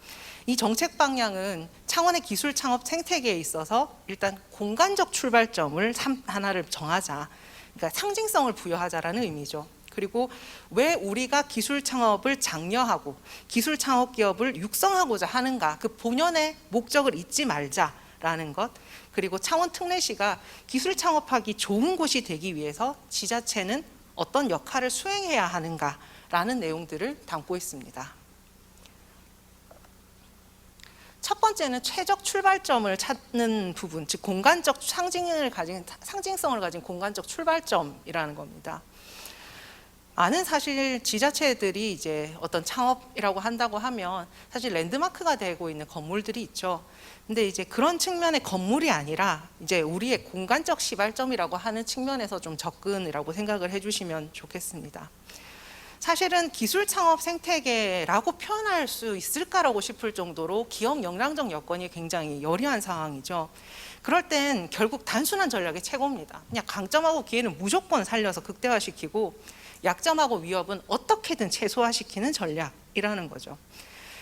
이 정책 방향은 창원의 기술 창업 생태계에 있어서 일단 공간적 출발점을 하나를 정하자, 그러니까 상징성을 부여하자라는 의미죠. 그리고 왜 우리가 기술 창업을 장려하고 기술 창업 기업을 육성하고자 하는가, 그 본연의 목적을 잊지 말자라는 것, 그리고 창원 특례시가 기술 창업하기 좋은 곳이 되기 위해서 지자체는 어떤 역할을 수행해야 하는가라는 내용들을 담고 있습니다. 첫 번째는 최적 출발점을 찾는 부분, 즉 공간적 상징성을 가진 공간적 출발점이라는 겁니다. 많은 사실 지자체들이 이제 어떤 창업이라고 한다고 하면 사실 랜드마크가 되고 있는 건물들이 있죠. 근데 이제 그런 측면의 건물이 아니라 이제 우리의 공간적 시발점이라고 하는 측면에서 좀 접근이라고 생각을 해주시면 좋겠습니다. 사실은 기술 창업 생태계라고 표현할 수 있을까라고 싶을 정도로 기업 역량적 여건이 굉장히 열이한 상황이죠. 그럴 땐 결국 단순한 전략이 최고입니다. 그냥 강점하고 기회는 무조건 살려서 극대화시키고 약점하고 위협은 어떻게든 최소화시키는 전략이라는 거죠.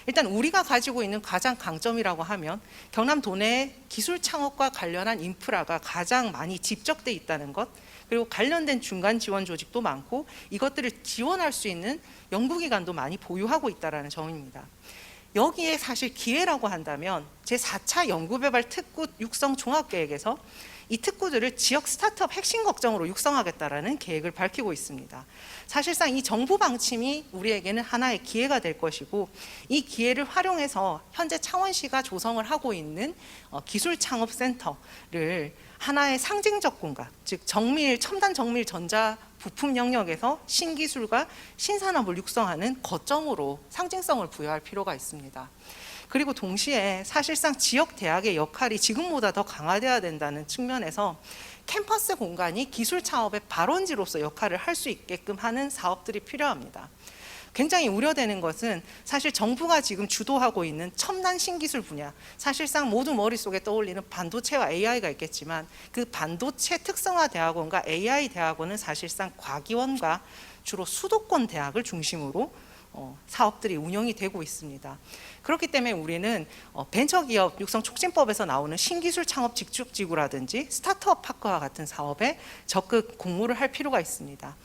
일단 우리가 가지고 있는 가장 강점이라고 하면 경남 도내에 기술 창업과 관련한 인프라가 가장 많이 집적돼 있다는 것, 그리고 관련된 중간 지원 조직도 많고 이것들을 지원할 수 있는 연구기관도 많이 보유하고 있다는 점입니다. 여기에 사실 기회라고 한다면 제4차 연구개발 특구 육성 종합계획에서 이 특구들을 지역 스타트업 핵심 걱정으로 육성하겠다라는 계획을 밝히고 있습니다. 사실상 이 정부 방침이 우리에게는 하나의 기회가 될 것이고, 이 기회를 활용해서 현재 창원시가 조성을 하고 있는 기술 창업 센터를 하나의 상징적 공간, 즉 첨단 정밀 전자 부품 영역에서 신기술과 신산업을 육성하는 거점으로 상징성을 부여할 필요가 있습니다. 그리고 동시에 사실상 지역 대학의 역할이 지금보다 더 강화되어야 된다는 측면에서 캠퍼스 공간이 기술 창업의 발원지로서 역할을 할 수 있게끔 하는 사업들이 필요합니다. 굉장히 우려되는 것은 사실 정부가 지금 주도하고 있는 첨단 신기술 분야, 사실상 모두 머릿속에 떠올리는 반도체와 AI가 있겠지만 그 반도체 특성화 대학원과 AI 대학원은 사실상 과기원과 주로 수도권 대학을 중심으로 사업들이 운영이 되고 있습니다. 그렇기 때문에 우리는 벤처기업 육성 촉진법에서 나오는 신기술 창업 직접지구라든지 스타트업 파크와 같은 사업에 적극 공모를 할 필요가 있습니다.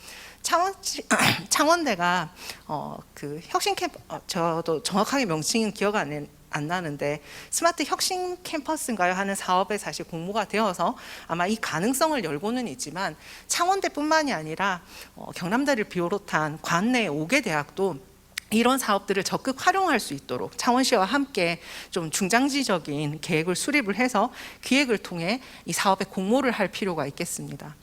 창원대가 그 혁신 캠프, 저도 정확하게 명칭은 기억 안 나는데 스마트 혁신 캠퍼스인가요 하는 사업에 사실 공모가 되어서 아마 이 가능성을 열고는 있지만 창원대뿐만이 아니라 경남대를 비롯한 관내 5개 대학도 이런 사업들을 적극 활용할 수 있도록 창원시와 함께 좀 중장기적인 계획을 수립을 해서 기획을 통해 이 사업에 공모를 할 필요가 있겠습니다.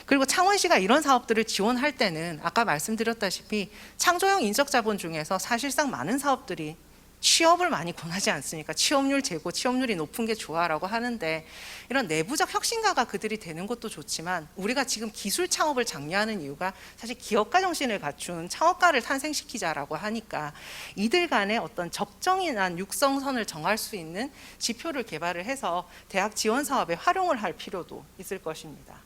그리고 창원시가 이런 사업들을 지원할 때는 아까 말씀드렸다시피 창조형 인적자본 중에서 사실상 많은 사업들이 취업을 많이 권하지 않습니까? 취업률 제고, 취업률이 높은 게 좋아라고 하는데 이런 내부적 혁신가가 그들이 되는 것도 좋지만 우리가 지금 기술 창업을 장려하는 이유가 사실 기업가 정신을 갖춘 창업가를 탄생시키자라고 하니까 이들 간의 어떤 적정한 육성선을 정할 수 있는 지표를 개발을 해서 대학 지원 사업에 활용을 할 필요도 있을 것입니다.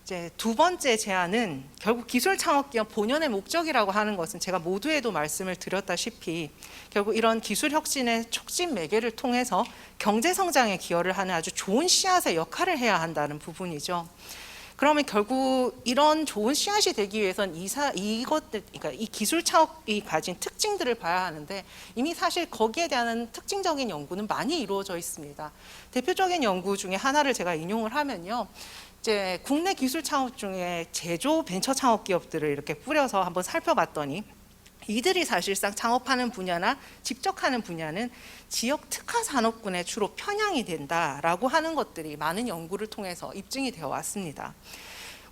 이제 두 번째 제안은 결국 기술 창업 기업 본연의 목적이라고 하는 것은 제가 모두에도 말씀을 드렸다시피 결국 이런 기술 혁신의 촉진 매개를 통해서 경제 성장에 기여를 하는 아주 좋은 씨앗의 역할을 해야 한다는 부분이죠. 그러면 결국 이런 좋은 씨앗이 되기 위해선 이것들, 그러니까 이 기술 창업이 가진 특징들을 봐야 하는데 이미 사실 거기에 대한 특징적인 연구는 많이 이루어져 있습니다. 대표적인 연구 중에 하나를 제가 인용을 하면요. 이제 국내 기술 창업 중에 제조 벤처 창업 기업들을 이렇게 뿌려서 한번 살펴봤더니 이들이 사실상 창업하는 분야나 집적하는 분야는 지역 특화 산업군에 주로 편향이 된다라고 하는 것들이 많은 연구를 통해서 입증이 되어 왔습니다.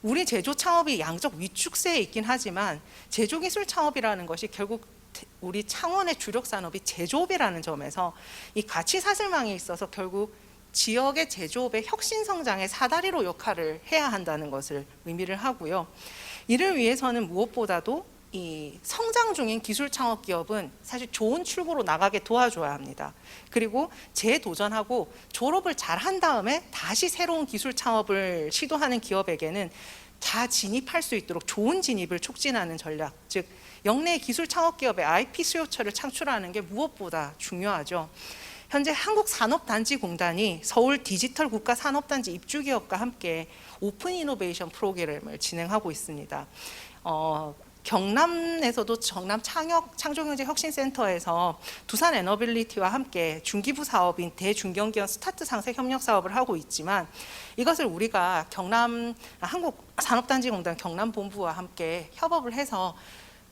우리 제조 창업이 양적 위축세에 있긴 하지만 제조 기술 창업이라는 것이 결국 우리 창원의 주력 산업이 제조업이라는 점에서 이 가치 사슬망에 있어서 결국 지역의 제조업의 혁신 성장의 사다리로 역할을 해야 한다는 것을 의미를 하고요. 이를 위해서는 무엇보다도 이 성장 중인 기술 창업 기업은 사실 좋은 출구로 나가게 도와줘야 합니다. 그리고 재도전하고 졸업을 잘 한 다음에 다시 새로운 기술 창업을 시도하는 기업에게는 다 진입할 수 있도록 좋은 진입을 촉진하는 전략, 즉 영내 기술 창업 기업의 IP 수요처를 창출하는 게 무엇보다 중요하죠. 현재 한국산업단지공단이 서울 디지털 국가산업단지 입주기업과 함께 오픈 이노베이션 프로그램을 진행하고 있습니다. 경남에서도 경남 창조경제혁신센터에서 두산 에너빌리티와 함께 중기부 사업인 대중견기업 스타트 상세 협력 사업을 하고 있지만 이것을 우리가 한국산업단지공단 경남본부와 함께 협업을 해서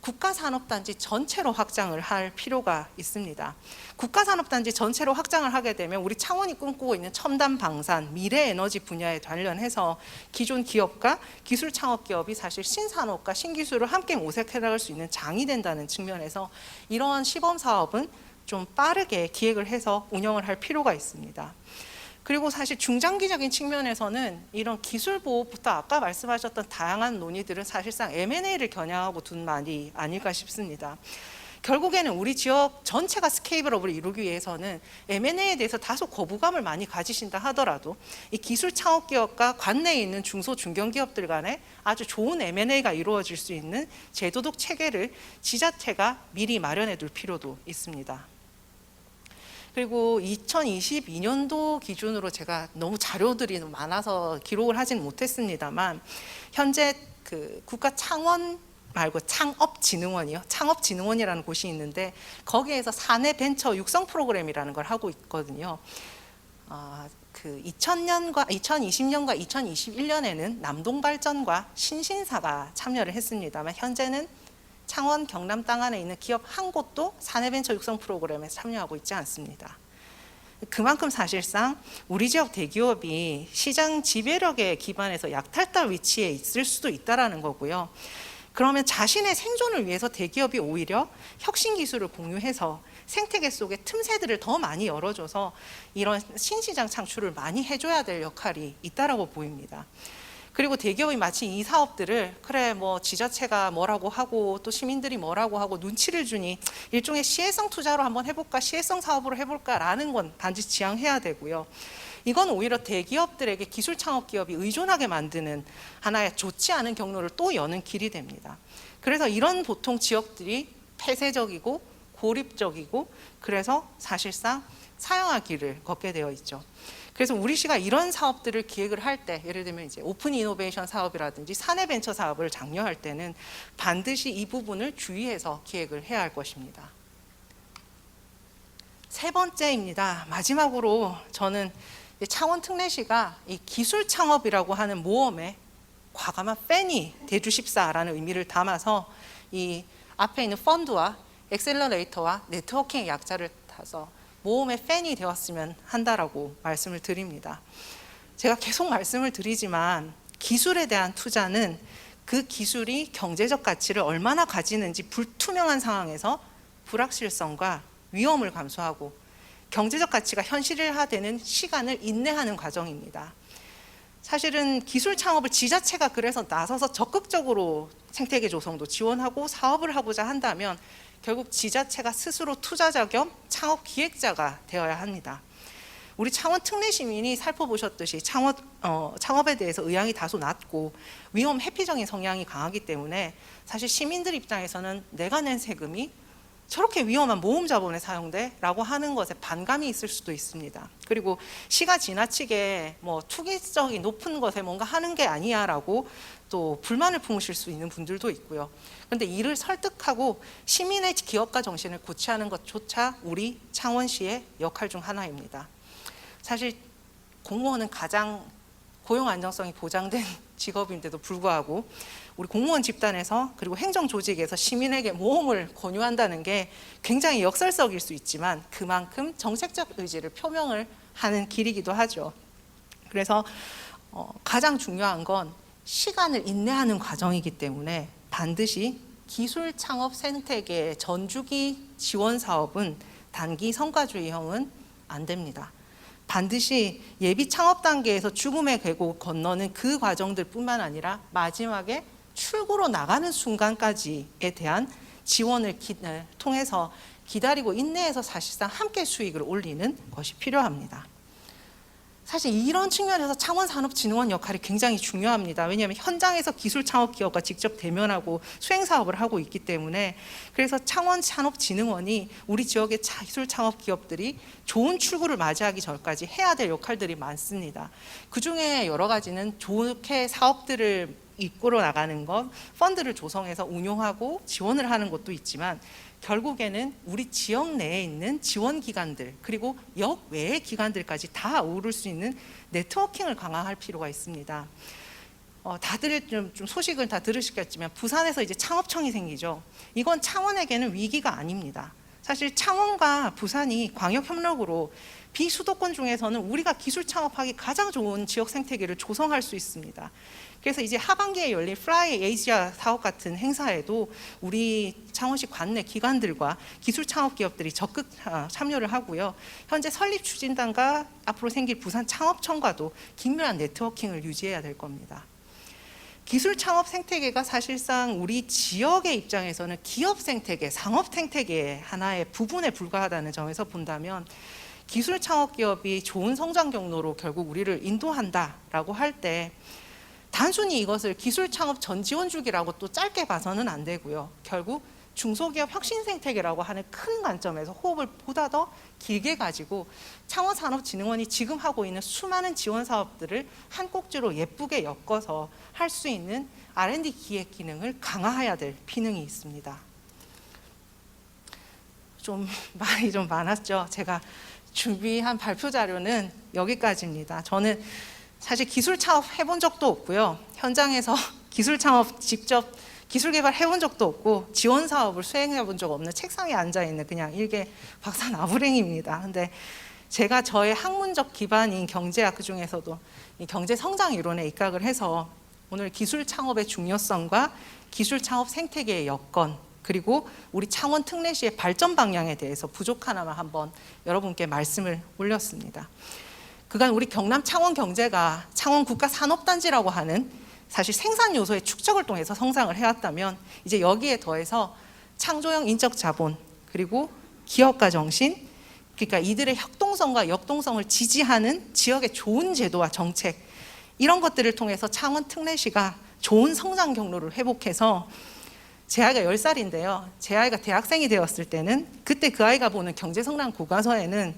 국가산업단지 전체로 확장을 할 필요가 있습니다. 국가산업단지 전체로 확장을 하게 되면 우리 창원이 꿈꾸고 있는 첨단 방산, 미래 에너지 분야에 관련해서 기존 기업과 기술 창업 기업이 사실 신산업과 신기술을 함께 모색해 나갈 수 있는 장이 된다는 측면에서 이러한 시범 사업은 좀 빠르게 기획을 해서 운영을 할 필요가 있습니다. 그리고 사실 중장기적인 측면에서는 이런 기술 보호부터 아까 말씀하셨던 다양한 논의들은 사실상 M&A를 겨냥하고 둔 말이 아닐까 싶습니다. 결국에는 우리 지역 전체가 스케일업을 이루기 위해서는 M&A에 대해서 다소 거부감을 많이 가지신다 하더라도 이 기술 창업 기업과 관내에 있는 중소 중견기업들 간에 아주 좋은 M&A가 이루어질 수 있는 제도적 체계를 지자체가 미리 마련해 둘 필요도 있습니다. 그리고 2022년도 기준으로 제가 너무 자료들이 많아서 기록을 하진 못했습니다만 현재 그 국가 창원 말고 창업진흥원이요. 창업진흥원이라는 곳이 있는데 거기에서 사내 벤처 육성 프로그램이라는 걸 하고 있거든요. 그 2020년과 2021년에는 남동발전과 신신사가 참여를 했습니다만 현재는 창원 경남 땅 안에 있는 기업 한 곳도 사내벤처 육성 프로그램에 참여하고 있지 않습니다. 그만큼 사실상 우리 지역 대기업이 시장 지배력에 기반해서 약탈달 위치에 있을 수도 있다는 거고요. 그러면 자신의 생존을 위해서 대기업이 오히려 혁신 기술을 공유해서 생태계 속의 틈새들을 더 많이 열어줘서 이런 신시장 창출을 많이 해줘야 될 역할이 있다라고 보입니다. 그리고 대기업이 마치 이 사업들을 그래 뭐 지자체가 뭐라고 하고 또 시민들이 뭐라고 하고 눈치를 주니 일종의 시혜성 투자로 한번 해볼까, 시혜성 사업으로 해볼까라는 건 반드시 지양해야 되고요. 이건 오히려 대기업들에게 기술 창업 기업이 의존하게 만드는 하나의 좋지 않은 경로를 또 여는 길이 됩니다. 그래서 이런 보통 지역들이 폐쇄적이고 고립적이고 그래서 사실상 사형할 길을 걷게 되어 있죠. 그래서 우리 시가 이런 사업들을 기획을 할 때, 예를 들면 이제 오픈 이노베이션 사업이라든지 사내 벤처 사업을 장려할 때는 반드시 이 부분을 주의해서 기획을 해야 할 것입니다. 세 번째입니다. 마지막으로 저는 창원 특례시가 이 기술 창업이라고 하는 모험에 과감한 팬이 돼주십사라는 의미를 담아서 이 앞에 있는 펀드와 엑셀러레이터와 네트워킹의 약자를 타서 모험의 팬이 되었으면 한다라고 말씀을 드립니다. 제가 계속 말씀을 드리지만 기술에 대한 투자는 그 기술이 경제적 가치를 얼마나 가지는지 불투명한 상황에서 불확실성과 위험을 감수하고 경제적 가치가 현실화되는 시간을 인내하는 과정입니다. 사실은 기술 창업을 지자체가 그래서 나서서 적극적으로 생태계 조성도 지원하고 사업을 하고자 한다면 결국 지자체가 스스로 투자자 겸 창업 기획자가 되어야 합니다. 우리 창원 특례 시민이 살펴보셨듯이 창업에 대해서 의향이 다소 낮고 위험 회피적인 성향이 강하기 때문에 사실 시민들 입장에서는 내가 낸 세금이 저렇게 위험한 모험 자본에 사용돼? 라고 하는 것에 반감이 있을 수도 있습니다. 그리고 시가 지나치게 뭐 투기성이 높은 것에 뭔가 하는 게 아니야 라고 또 불만을 품으실 수 있는 분들도 있고요. 그런데 이를 설득하고 시민의 기업가 정신을 고취하는 것조차 우리 창원시의 역할 중 하나입니다. 사실 공무원은 가장 고용 안정성이 보장된 직업인데도 불구하고 우리 공무원 집단에서 그리고 행정 조직에서 시민에게 모험을 권유한다는 게 굉장히 역설적일 수 있지만 그만큼 정책적 의지를 표명을 하는 길이기도 하죠. 그래서 가장 중요한 건 시간을 인내하는 과정이기 때문에 반드시 기술 창업 생태계 전주기 지원 사업은 단기 성과주의형은 안 됩니다. 반드시 예비 창업 단계에서 죽음의 계곡 건너는 그 과정들뿐만 아니라 마지막에 출구로 나가는 순간까지에 대한 지원을 통해서 기다리고 인내해서 사실상 함께 수익을 올리는 것이 필요합니다. 사실 이런 측면에서 창원산업진흥원 역할이 굉장히 중요합니다. 왜냐하면 현장에서 기술창업기업과 직접 대면하고 수행사업을 하고 있기 때문에 그래서 창원산업진흥원이 우리 지역의 기술창업기업들이 좋은 출구를 맞이하기 전까지 해야 될 역할들이 많습니다. 그중에 여러 가지는 좋게 사업들을 이끌어 나가는 것, 펀드를 조성해서 운용하고 지원을 하는 것도 있지만 결국에는 우리 지역 내에 있는 지원 기관들 그리고 역 외의 기관들까지 다 어우를 수 있는 네트워킹을 강화할 필요가 있습니다. 다들 좀 소식을 다 들으시겠지만 부산에서 이제 창업청이 생기죠. 이건 창원에게는 위기가 아닙니다. 사실 창원과 부산이 광역 협력으로 비수도권 중에서는 우리가 기술 창업하기 가장 좋은 지역 생태계를 조성할 수 있습니다. 그래서 이제 하반기에 열린 플라이 에이시아 사업 같은 행사에도 우리 창원시 관내 기관들과 기술 창업 기업들이 적극 참여를 하고요. 현재 설립 추진단과 앞으로 생길 부산 창업청과도 긴밀한 네트워킹을 유지해야 될 겁니다. 기술 창업 생태계가 사실상 우리 지역의 입장에서는 기업 생태계, 상업 생태계의 하나의 부분에 불과하다는 점에서 본다면 기술 창업 기업이 좋은 성장 경로로 결국 우리를 인도한다라고 할 때 단순히 이것을 기술 창업 전 지원 주기라고 또 짧게 봐서는 안 되고요. 결국 중소기업 혁신 생태계라고 하는 큰 관점에서 호흡을 보다 더 길게 가지고 창원산업진흥원이 지금 하고 있는 수많은 지원 사업들을 한 꼭지로 예쁘게 엮어서 할 수 있는 R&D 기획 기능을 강화해야 될 필요가 있습니다. 좀 말이 좀 많았죠. 제가 준비한 발표 자료는 여기까지입니다. 저는 사실 기술 창업 해본 적도 없고요. 현장에서 기술 창업 직접 기술 개발 해본 적도 없고 지원 사업을 수행해 본 적 없는 책상에 앉아 있는 그냥 일개 박사 나부랭입니다. 근데 제가 저의 학문적 기반인 경제학 그 중에서도 이 경제 성장 이론에 입각을 해서 오늘 기술 창업의 중요성과 기술 창업 생태계의 여건 그리고 우리 창원 특례시의 발전 방향에 대해서 부족하나마 한번 여러분께 말씀을 올렸습니다. 그간 우리 경남 창원 경제가 창원 국가 산업단지라고 하는 사실 생산 요소의 축적을 통해서 성장을 해왔다면 이제 여기에 더해서 창조형 인적 자본 그리고 기업가 정신, 그러니까 이들의 협동성과 역동성을 지지하는 지역의 좋은 제도와 정책, 이런 것들을 통해서 창원 특례시가 좋은 성장 경로를 회복해서, 제 아이가 10살인데요. 제 아이가 대학생이 되었을 때는 그때 그 아이가 보는 경제성장 교과서에는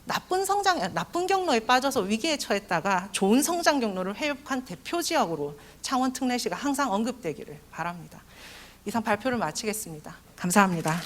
나쁜 경로에 빠져서 위기에 처했다가 좋은 성장 경로를 회복한 대표 지역으로 창원 특례시가 항상 언급되기를 바랍니다. 이상 발표를 마치겠습니다. 감사합니다.